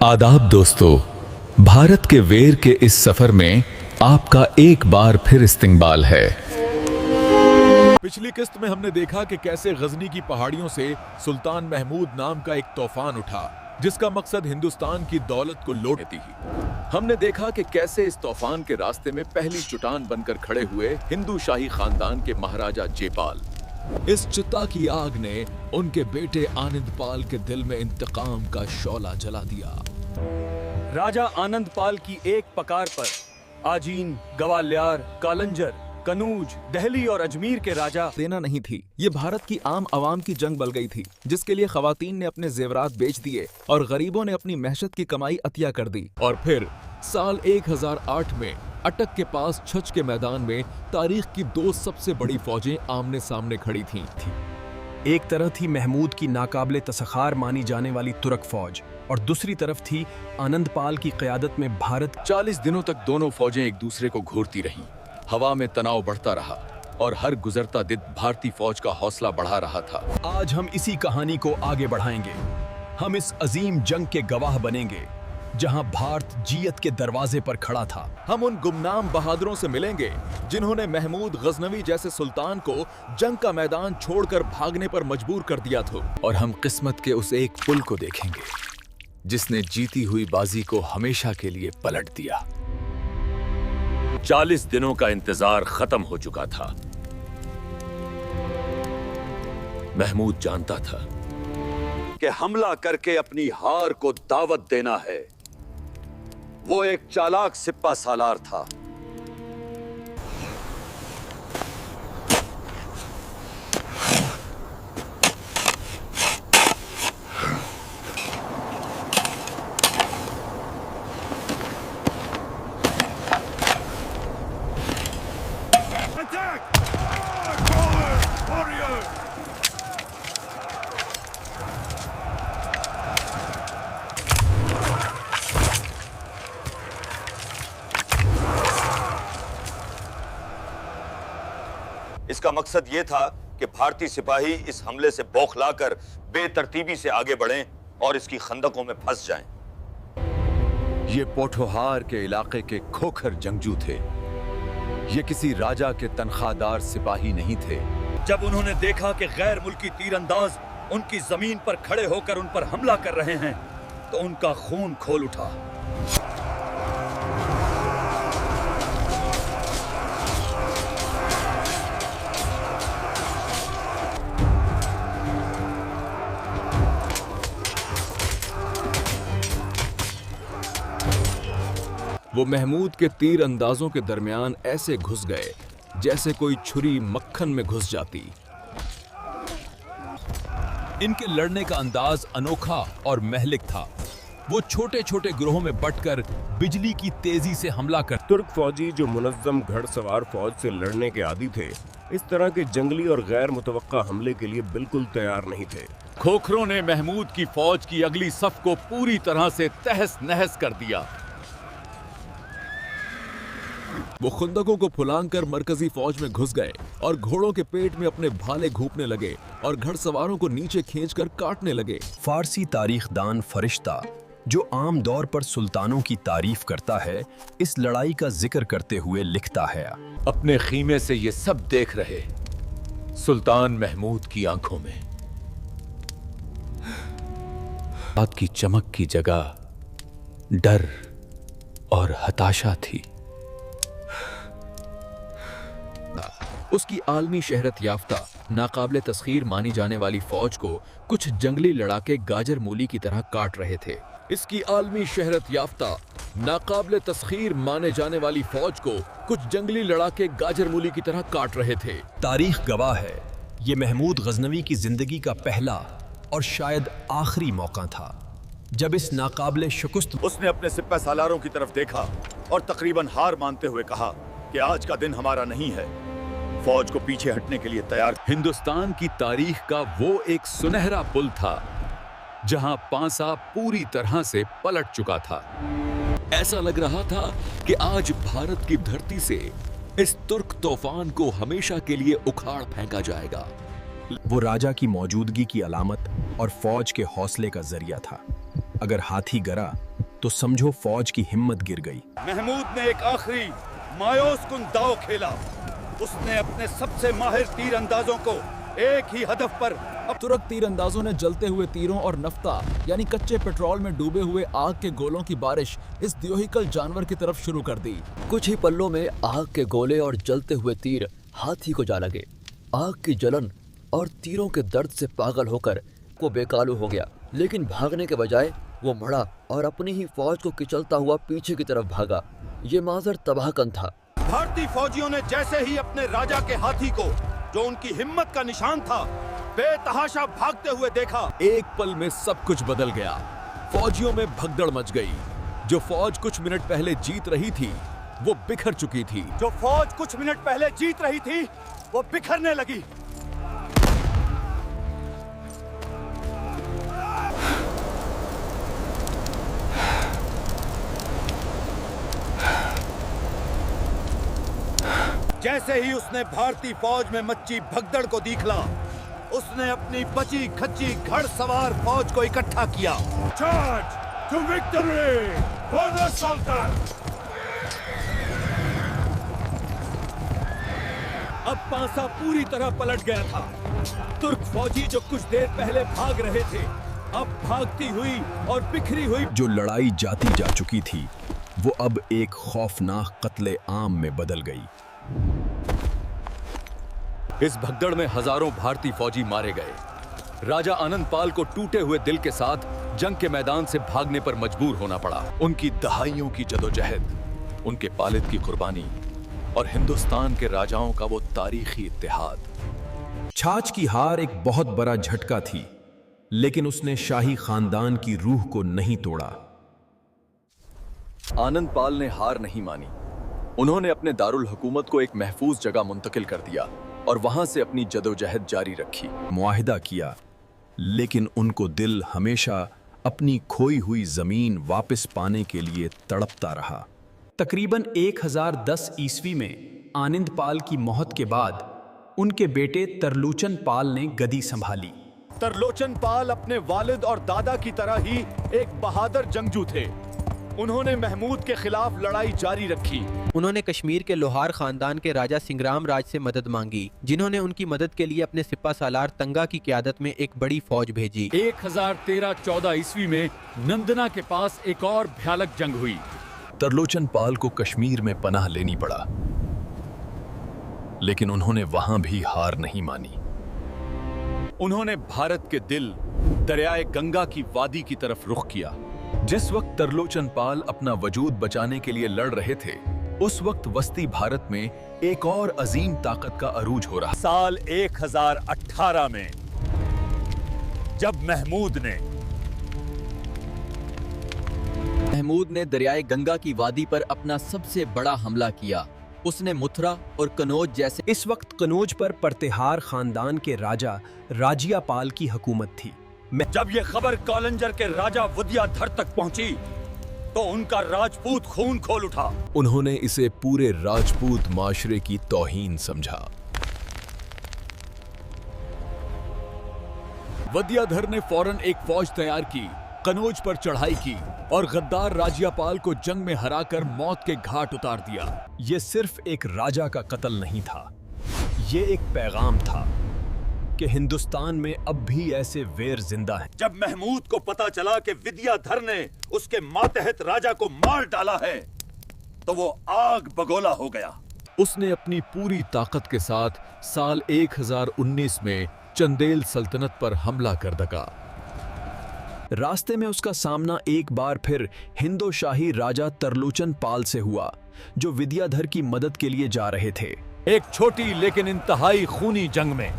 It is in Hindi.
आदाब दोस्तों, भारत के वेर के इस सफर में आपका एक बार फिर इस्तिकबाल है। पिछली किस्त में हमने देखा कि कैसे गजनी की पहाड़ियों से सुल्तान महमूद नाम का एक तूफान उठा, जिसका मकसद हिंदुस्तान की दौलत को लूटना थी। हमने देखा कि कैसे इस तूफान के रास्ते में पहली चट्टान बनकर खड़े हुए हिंदू शाही खानदान के महाराजा जयपाल। इस चिता की आग ने उनके बेटे आनंदपाल के दिल में इंतकाम का शौला जला दिया। राजा आनंदपाल की एक पकार पर आजीन, ग्वालियर, कालंजर, कनूज, दिल्ली और अजमेर के राजा देना नहीं थी। ये भारत की आम आवाम की जंग बल गई थी, जिसके लिए खवातीन ने अपने जेवरात बेच दिए और गरीबों ने अपनी महशत की कमाई अतिया कर दी। और फिर साल 1008 में अटक के पास छछ के मैदान में तारीख की दो सबसे बड़ी फौजें आमने सामने खड़ी थीं। एक तरफ थी महमूद की नाकाबिले तसखार मानी जाने वाली तुर्क फौज और दूसरी तरफ थी आनंदपाल की क़यादत में भारत। 40 दिनों तक दोनों फौजें एक दूसरे को घूरती रहीं। हवा में तनाव बढ़ता रहा और हर गुजरता दिन भारतीय फौज का हौसला बढ़ा रहा था। आज हम इसी कहानी को आगे बढ़ाएंगे। हम इस अजीम जंग के गवाह बनेंगे जहां भारत जीयत के दरवाजे पर खड़ा था। हम उन गुमनाम बहादुरों से मिलेंगे जिन्होंने महमूद गजनवी जैसे सुल्तान को जंग का मैदान छोड़कर भागने पर मजबूर कर दिया था। और हम किस्मत के उस एक पुल को देखेंगे जिसने जीती हुई बाजी को हमेशा के लिए पलट दिया। 40 दिनों का इंतजार खत्म हो चुका था। महमूद जानता था कि हमला करके अपनी हार को दावत देना है। वो एक चालाक सिप्पा सालार था। इसका मकसद यह था कि भारतीय सिपाही इस हमले से बौखलाकर बेतरतीबी से आगे बढ़ें और इसकी खंदकों में फंस जाएं। ये पोठोहार के इलाके के खोखर जंगजू थे। ये किसी राजा के तनख्वाहदार सिपाही नहीं थे। जब उन्होंने देखा कि गैर मुल्की तीरंदाज उनकी जमीन पर खड़े होकर उन पर हमला कर रहे हैं, तो उनका खून खोल उठा। वो महमूद के तीर अंदाजों के दरमियान ऐसे घुस गए जैसे कोई छुरी मक्खन में घुस जाती। इनके लड़ने का अंदाज अनोखा और महलिक था। वो छोटे छोटे ग्रोहों में बंटकर बिजली की तेजी से हमला कर। तुर्क फौजी जो मुनज़्ज़म घड़सवार फौज से लड़ने के आदी थे, इस तरह के जंगली और गैर मुतवक्का हमले के लिए बिल्कुल तैयार नहीं थे। खोखरों ने महमूद की फौज की अगली सफ को पूरी तरह से तहस नहस कर दिया। वो खुंदकों को फुलांकर मरकजी फौज में घुस गए और घोड़ों के पेट में अपने भाले घूपने लगे और घड़सवारों को नीचे खींचकर काटने लगे। फारसी तारीखदान फरिश्ता, जो आम दौर पर सुल्तानों की तारीफ करता है, इस लड़ाई का जिक्र करते हुए लिखता है, अपने खीमे से ये सब देख रहे सुल्तान महमूद की आंखों में रात की चमक की जगह डर और हताशा थी। उसकी आलमी शहरत याफ्ता नाकाबिले तस्खीर मानी जाने वाली फौज को कुछ जंगली लड़ाके गाजर मूली की तरह काट रहे थे। इसकी आलमी शहरत याफ्ता नाकाबिले तस्खीर माने जाने वाली फौज को कुछ जंगली लड़ाके गाजर मूली की तरह काट रहे थे। तारीख गवाह है, ये महमूद गजनवी की जिंदगी का पहला और शायद आखिरी मौका था जब इस नाकाबिले शिकस्त। उसने अपने सिप्पा सालारों की तरफ देखा और तकरीबन हार मानते हुए कहा कि आज का दिन हमारा नहीं है। फौज को पीछे हटने के लिए तैयार। हिंदुस्तान की तारीख का वो एक सुनहरा पुल था जहां पांसा पूरी तरह से पलट चुका था। ऐसा लग रहा था कि आज भारत की धरती से इस तुर्क तूफान को हमेशा के लिए उखाड़ फेंका जाएगा। वो राजा की मौजूदगी की अलामत और फौज के हौसले का जरिया था। अगर हाथी गरा तो समझो फौज की हिम्मत गिर गई। महमूद ने एक आखिरी मायूस कुन दाव खेला। उसने अपने सबसे माहिर तीरंदाजों को एक ही हदफ पर तुर्क तीरंदाजों ने जलते हुए तीरों और नफ्ता यानी कच्चे पेट्रोल में डूबे हुए आग के गोलों की बारिश इस द्योहिकल जानवर की तरफ शुरू कर दी। कुछ ही पल्लों में आग के गोले और जलते हुए तीर हाथी को जा लगे। आग की जलन और तीरों के दर्द से पागल होकर वो बेकाबू हो गया, लेकिन भागने के बजाय वो मड़ा और अपनी ही फौज को किचलता हुआ पीछे की तरफ भागा। ये माजर तबाहकन था। भारतीय फौजियों ने जैसे ही अपने राजा के हाथी को, जो उनकी हिम्मत का निशान था, बेतहाशा भागते हुए देखा, एक पल में सब कुछ बदल गया। फौजियों में भगदड़ मच गई। जो फौज कुछ मिनट पहले जीत रही थी वो बिखर चुकी थी। जो फौज कुछ मिनट पहले जीत रही थी वो बिखरने लगी। जैसे ही उसने भारतीय फौज में मच्ची भगदड़ को दिखला, उसने अपनी बची खच्ची घड़सवार फौज को इकट्ठा किया। Charge to victory for the sultan. अब पासा पूरी तरह पलट गया था। तुर्क फौजी जो कुछ देर पहले भाग रहे थे, अब भागती हुई और बिखरी हुई जो लड़ाई जाती जा चुकी थी वो अब एक खौफनाक कत्ले आम में बदल गई। इस भगदड़ में हजारों भारतीय फौजी मारे गए। राजा आनंद पाल को टूटे हुए दिल के साथ जंग के मैदान से भागने पर मजबूर होना पड़ा। उनकी दहाइयों की जदोजहद, उनके पालिद की कुर्बानी और हिंदुस्तान के राजाओं का वो तारीखी इत्तेहाद। छाछ की हार एक बहुत बड़ा झटका थी, लेकिन उसने शाही खानदान की रूह को नहीं तोड़ा। आनंद पाल ने हार नहीं मानी। उन्होंने अपने दारुल हुकूमत को एक महफूज जगह मुंतकिल कर दिया और वहां से अपनी जदोजहद जारी रखी। मुआहिदा किया, लेकिन उनको दिल हमेशा अपनी खोई हुई जमीन वापस पाने के लिए तड़पता रहा। तकरीबन 1010 ईस्वी में आनंद पाल की मौत के बाद उनके बेटे तरलोचन पाल ने गद्दी संभाली। तरलोचन पाल अपने वालिद और दादा की तरह ही एक बहादुर जंगजू थे। उन्होंने महमूद के खिलाफ लड़ाई जारी रखी। उन्होंने कश्मीर के लोहार खानदान के राजा सिंग्राम राज से मदद मांगी, जिन्होंने उनकी मदद के लिए अपने सिपा सालार तंगा की क़यादत में एक बड़ी फौज भेजी। 1013-14 ईस्वी में नंदना के पास एक और भयानक जंग हुई। तरलोचन पाल को कश्मीर में पनाह लेनी पड़ा, लेकिन उन्होंने वहां भी हार नहीं मानी। उन्होंने भारत के दिल दरियाए गंगा की वादी की तरफ रुख किया। जिस वक्त तरलोचन पाल अपना वजूद बचाने के लिए लड़ रहे थे, उस वक्त वस्ती भारत में एक और अजीम ताकत का अरूज हो रहा। साल 1018 में जब महमूद ने दरियाए गंगा की वादी पर अपना सबसे बड़ा हमला किया। उसने मुथरा और कनौज जैसे इस वक्त कनौज पर परतेहार खानदान के राजा राजिया पाल की हुकूमत थी। जब यह खबर कालंजर के राजा विद्याधर तक पहुंची तो उनका राजपूत खून खोल उठा। उन्होंने इसे पूरे राजपूत माशरे की तौहीन समझा। विद्याधर ने फौरन एक फौज तैयार की, कनौज पर चढ़ाई की और गद्दार राजियापाल को जंग में हराकर मौत के घाट उतार दिया। यह सिर्फ एक राजा का कत्ल नहीं था, ये एक पैगाम था कि हिंदुस्तान में अब भी ऐसे वेर जिंदा हैं। जब महमूद को पता चला कि विद्याधर ने उसके मातहत राजा को मार डाला है तो वो आग बगोला हो गया। उसने अपनी पूरी ताकत के साथ साल 1019 में चंदेल सल्तनत पर हमला कर दगा। रास्ते में उसका सामना एक बार फिर हिंदो शाही राजा तरलोचन पाल से हुआ, जो विद्याधर की मदद के लिए जा रहे थे। एक छोटी लेकिन इंतहाई खूनी जंग में